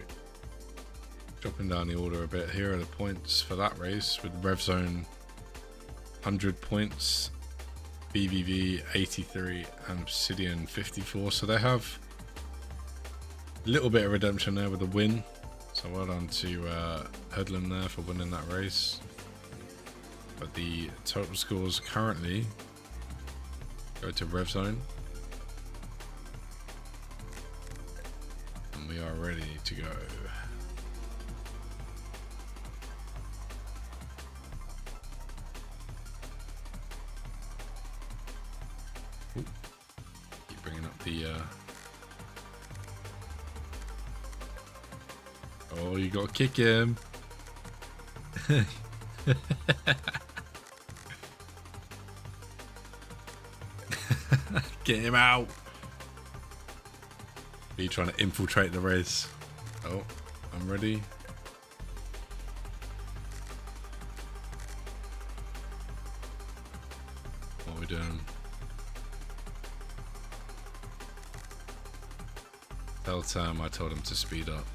dropping down the order a bit. Here are the points for that race with RvZn 100 points, VvV 83 and Obsidian 54, so they have a little bit of redemption there with the win, so well done to Hoodlum there for winning that race. But the total scores currently go to RvZn. And we are ready to go. Ooh. Keep bringing up the... Oh, you got to kick him. Get him out. Are you trying to infiltrate the race? Oh, I'm ready. What are we doing? Tell Tam I told him to speed up.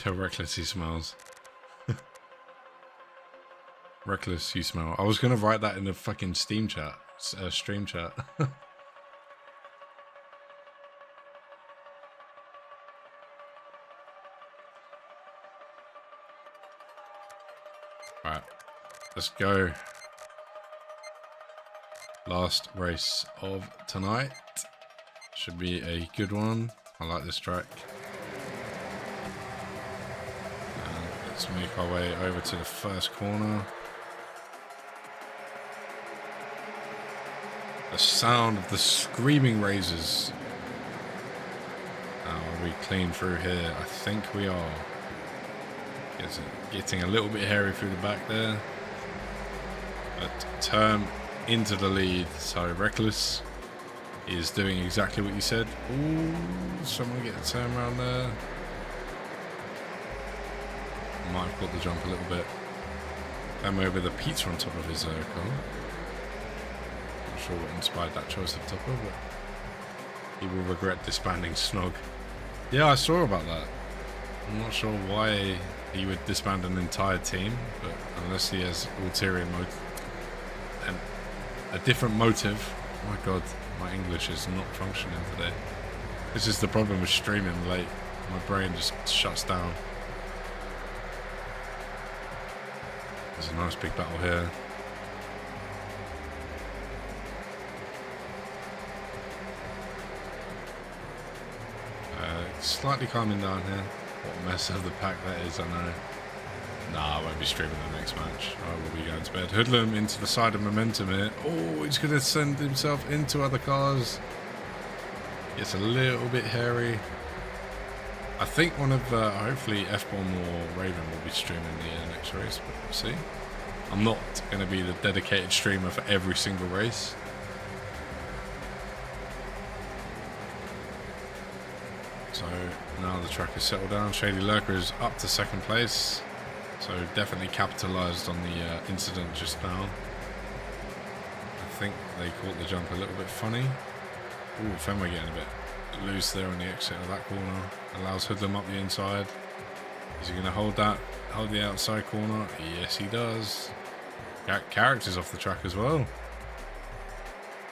How reckless he smells. Reckless you smell. I was gonna write that in the fucking Steam chat, stream chat. Alright, let's go. Last race of tonight. Should be a good one. I like this track. Let's make our way over to the first corner. The sound of the screaming razors clean through here. I think we are. Getting a little bit hairy through the back there. But Term into the lead. So Reckless is doing exactly what you said. Ooh, someone get a turn around there. Might have got the jump a little bit. And over the pizza on top of his car. Not sure what inspired that choice of Topper, but he will regret disbanding Snog. Yeah, I saw about that. I'm not sure why he would disband an entire team, but unless he has ulterior motive and a different motive. Oh my god, my English is not functioning today. This is the problem with streaming late. My brain just shuts down. There's a nice big battle here. Slightly calming down here. What a mess of the pack that is, I know. Nah, I won't be streaming the next match. I will be going to bed. Hoodlum into the side of Momentum here. Oh, he's going to send himself into other cars. Gets a little bit hairy. I think one of, hopefully F-Bomb or Raven will be streaming the next race, but we'll see. I'm not going to be the dedicated streamer for every single race. So now the track is settled down. Shady Lurker is up to second place. So definitely capitalised on the incident just now. I think they caught the jump a little bit funny. Ooh, Fenway getting a bit loose there on the exit of that corner. Allows Hoodlum up the inside. Is he going to hold the outside corner? Yes, he does. Got characters off the track as well.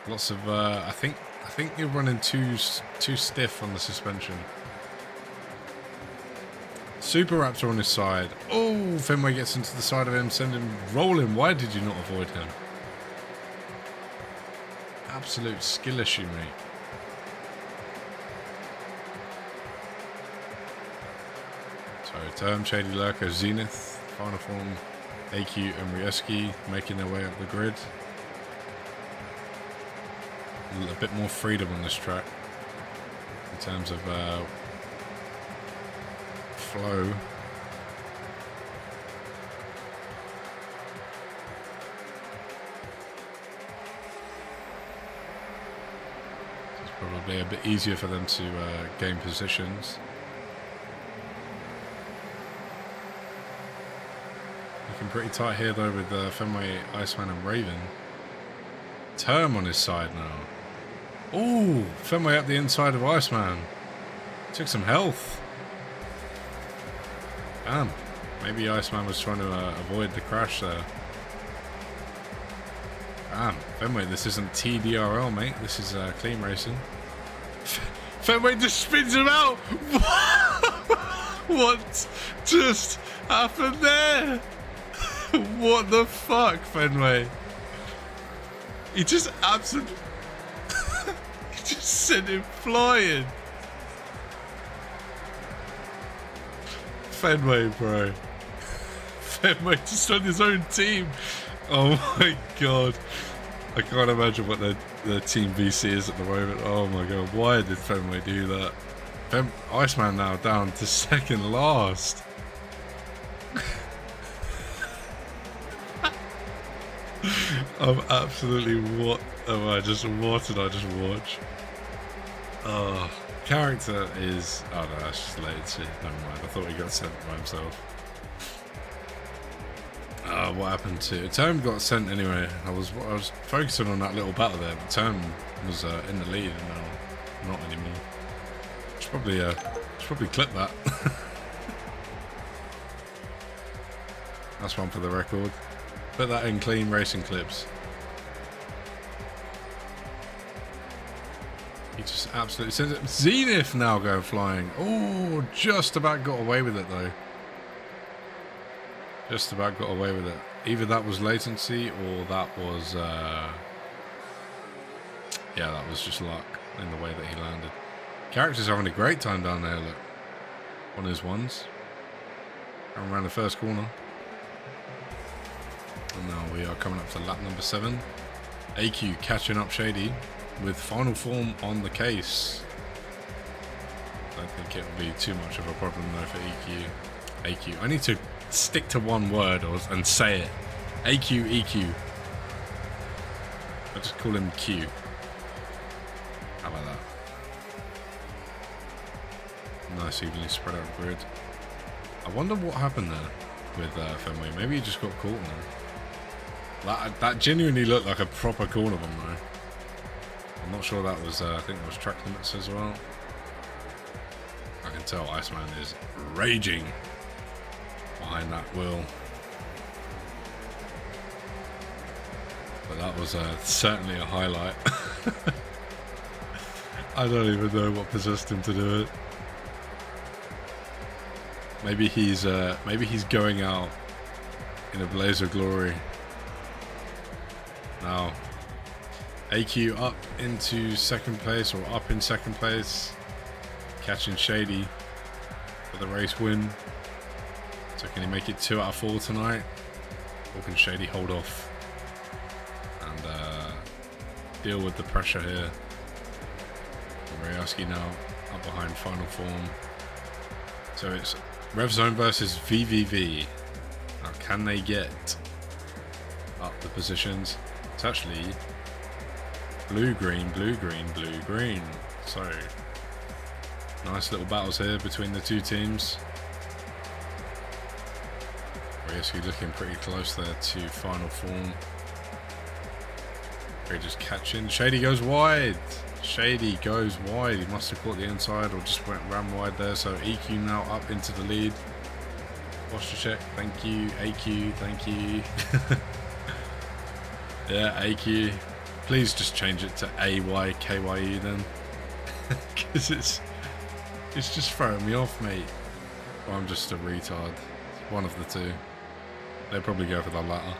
Lots of, I think you're running too stiff on the suspension. Super Raptor on his side. Oh, Fenway gets into the side of him, send him rolling. Why did you not avoid him? Absolute skill issue, mate. So Term, Shady Lurker, Zenith, Final Form, AQ and Rieski making their way up the grid. A bit more freedom on this track in terms of flow. It's probably a bit easier for them to gain positions. Looking pretty tight here though with Fenway, Iceman and Raven. Term on his side now. Ooh, Fenway up the inside of Iceman. Took some health. Damn. Maybe Iceman was trying to avoid the crash there. Damn. Fenway, this isn't TDRL, mate. This is clean racing. Fenway just spins him out. What just happened there? What the fuck, Fenway? He just absolutely... he just sent him flying. Fenway, bro. Fenway just on his own team. Oh my god. I can't imagine what their team VC is at the moment. Oh my god. Why did Fenway do that? Iceman now down to second last. I'm absolutely what did I just watch? Oh, character is, oh no, that's just latency. Never mind. I thought he got sent by himself. What happened to Term? Got sent anyway. I was focusing on that little battle there, but Term was in the lead and now not anymore. Should probably clip that. That's one for the record. Put that in clean racing clips. He just absolutely sends it. Zenith now going flying. Oh, just about got away with it though. Just about got away with it. Either that was latency or that was, yeah, that was just luck in the way that he landed. Character's having a great time down there, look. On his ones. Going around the first corner. And now we are coming up to lap number 7. AQ catching up Shady with Final Form on the case. So don't think it will be too much of a problem though for EQ. AQ. I need to stick to one word and say it. AQ, EQ. I'll just call him Q. How about that? Nice evenly spread out grid. I wonder what happened there with Fenway. Maybe he just got caught now. That genuinely looked like a proper corner one though. I'm not sure that was, I think that was track limits as well. I can tell Iceman is raging behind that wheel. But that was certainly a highlight. I don't even know what possessed him to do it. Maybe he's going out in a blaze of glory. Now, AQ up into second place, or up in second place, catching Shady for the race win. So can he make it 2 out of 4 tonight, or can Shady hold off and deal with the pressure here? Rayoski now up behind final form. So it's RvZn versus VvV. Now can they get up the positions? It's actually blue green, blue green, blue green. So nice little battles here between the two teams. Rayoski looking pretty close there to final form. They're just catching. Shady goes wide. Shady goes wide. He must have caught the inside or just ran wide there. So EQ now up into the lead. Posture check. Thank you. AQ. Thank you. Yeah, AQ. Please just change it to AYKYE then. Because it's just throwing me off, mate. Or I'm just a retard. One of the two. They'll probably go for the latter.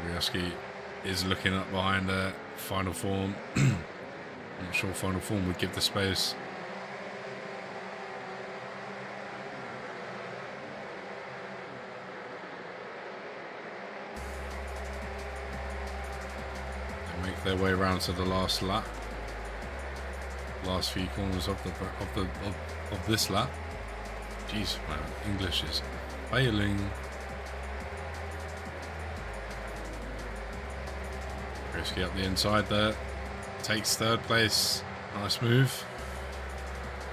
Rayoski is looking up behind there. Final form. Not sure final form would give the space. They make their way around to the last lap. Last few corners of this lap. Jeez, man, English is failing. Risky up the inside there. Takes third place. Nice move.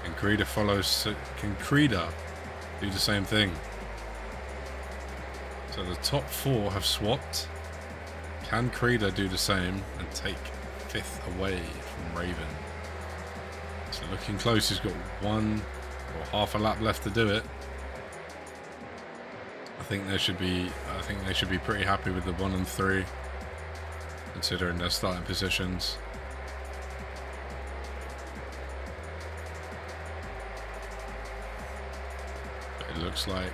And Krida follows. Can Krida do the same thing? So the top 4 have swapped. Can Krida do the same and take 5th away from Raven? So looking close. He's got 1 or half a lap left to do it. I think they should be pretty happy with the 1 and 3. Considering their starting positions. But it looks like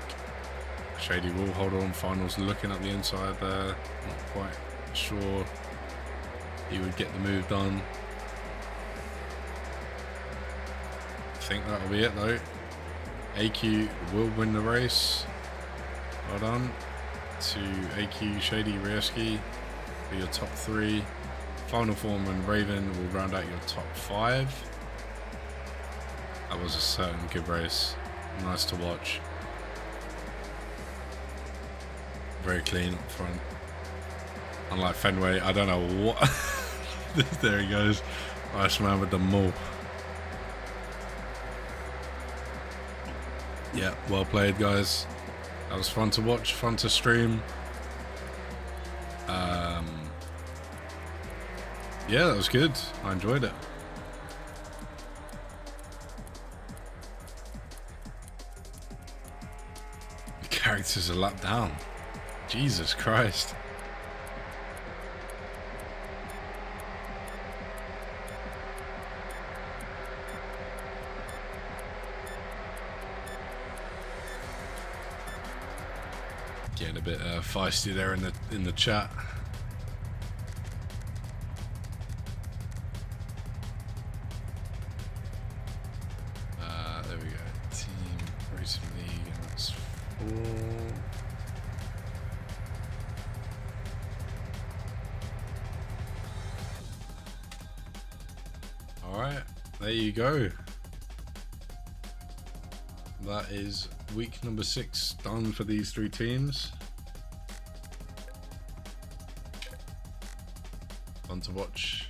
Shady will hold on. Finals looking at the inside there. Not quite sure he would get the move done. I think that'll be it though. AQ will win the race. Well done to AQ, Shady, Rayoski. For your top 3. Final form and Raven will round out your top 5. That was a certain good race. Nice to watch. Very clean up front. Unlike Fenway, I don't know what. There he goes. Nice man with the maul. Yeah, well played, guys. That was fun to watch, fun to stream. Yeah, that was good. I enjoyed it. The characters are lap down. Jesus Christ. Getting a bit feisty there in the chat. There we go. Team Racing League, and that's 4. All right. there you go. That is week number 6 done for these 3 teams. Fun to watch.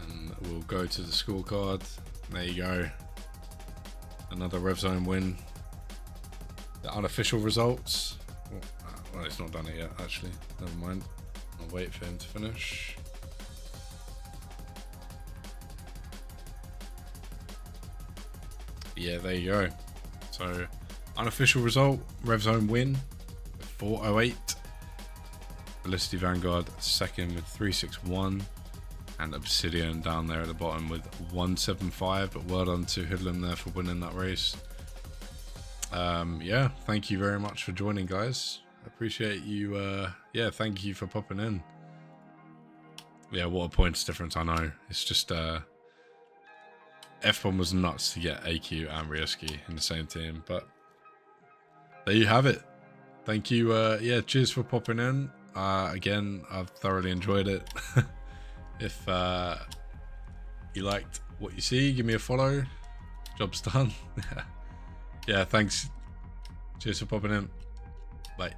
And we'll go to the scorecard. There you go. Another RvZn win. The unofficial results. Well, it's not done it yet, actually. Never mind. I'll wait for him to finish. Yeah, there you go. So, unofficial result, RvZn win with 408. Felicity Vanguard second with 361. And Obsidian down there at the bottom with 175. But well done to Hoodlum there for winning that race. Yeah, thank you very much for joining, guys. I appreciate you. Yeah, thank you for popping in. Yeah, what a points difference, I know. It's just F1 was nuts to get AQ and Ryoski in the same team, but there you have it. Thank you. Yeah, cheers for popping in. Again, I've thoroughly enjoyed it. If you liked what you see, give me a follow. Job's done. Yeah, thanks. Cheers for popping in. Bye.